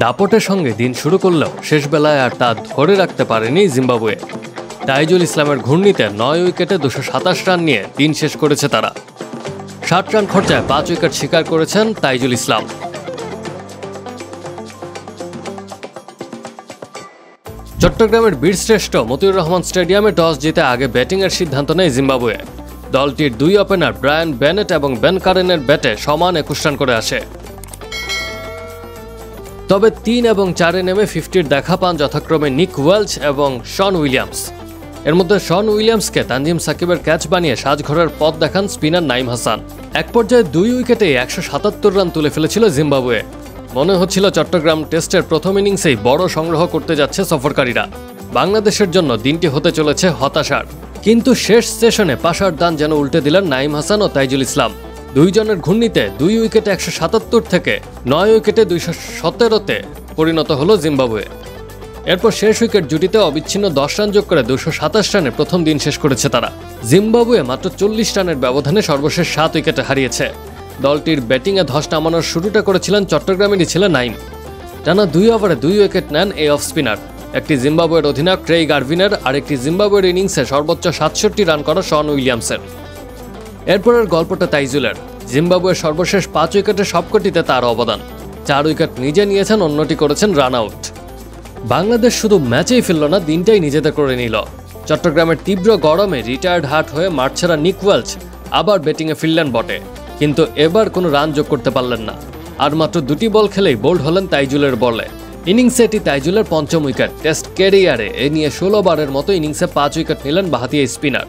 দাপটের সঙ্গে দিন শুরু করলেও শেষ বেলায় আর তা ধরে রাখতে পারেনি জিম্বাবুয়ে। তাইজুল ইসলামের ঘূর্ণিতে 9 উইকেটে 227 রান নিয়ে দিন শেষ করেছে তারা। 60 রান খরচায় 5 উইকেট শিকার করেছেন তাইজুল ইসলাম। চট্টগ্রামের বীরশ্রেষ্ঠ মতিউর রহমান স্টেডিয়ামে টস জিতে আগে ব্যাটিংয়ের সিদ্ধান্ত নেয় জিম্বাবুয়ে। দলটির 2 ওপেনার ব্রায়ান বেনেট এবং বেন কারেনের ব্যাটে সমান 21 রান করে আসে। তবে 3 এবং 4-এ নেমে 50-র দেখা পান যথাক্রমে নিক ওয়েলচ এবং শন উইলিয়ামস। এর মধ্যে শন উইলিয়ামসকে তানজিম সাকিবের ক্যাচ বানিয়ে সাজঘরের পথ দেখান স্পিনার নাইম হাসান। এক পর্যায়ে 2 উইকেটে 177 রান তুলে ফেলেছিল জিম্বাবুয়ে। মনে হচ্ছিল চট্টগ্রাম টেস্টের প্রথম ইনিংসেই বড় সংগ্রহ করতে যাচ্ছে সফরকারীরা। বাংলাদেশের জন্য দিনটি হতে চলেছে হতাশার। কিন্তু শেষ সেশনে পাশার দান যেন উল্টে দিলেন নাইম হাসান ও তাইজুল ইসলাম। দুইজনের ঘূর্ণিতে 2 উইকেটে 177 থেকে 9 উইকেটে 217-তে পরিণত হলো জিম্বাবুয়ে। এরপর শেষ উইকেট জুটিতে অবিচ্ছিন্ন 10 রান যোগ করে 227 রানে প্রথম দিন শেষ করেছে তারা। জিম্বাবুয়ে মাত্র 40 রানের ব্যবধানে সর্বশেষ 7 উইকেটে হারিয়েছে। দলটির ব্যাটিংয়ে ধস নামানোর শুরুটা করেছিলেন চট্টগ্রামেরই ছেলে নাইম। টানা 2 ওভারে 2 উইকেট নেন এই অফ স্পিনার। একটি জিম্বাবুয়ের অধিনায়ক ক্রেইগ আরভিনের আর একটি জিম্বাবুয়ের ইনিংসে সর্বোচ্চ 67 রান করা শন উইলিয়ামসের। এরপরের গল্পটা তাইজুলের। জিম্বাবুয়ের সর্বশেষ 5 উইকেটে সবকটিতে তার অবদান। 4 উইকেট নিজে নিয়েছেন, অন্যটি করেছেন রান আউট। বাংলাদেশ শুধু ম্যাচেই ফিরল না, দিনটাই নিজেদের করে নিল। চট্টগ্রামের তীব্র গরমে রিটায়ার্ড হার্ট হয়ে মাঠ ছাড়া নিক ওয়েলচ আবার ব্যাটিংয়ে ফিরলেন বটে, কিন্তু এবার কোনো রান যোগ করতে পারলেন না। আর মাত্র 2টি বল খেলেই বোল্ড হলেন তাইজুলের বলে। ইনিংসে এটি তাইজুলের 5ম উইকেট। টেস্ট ক্যারিয়ারে এ নিয়ে 16 বারের মতো ইনিংসে 5 উইকেট নিলেন বাঁহাতি স্পিনার।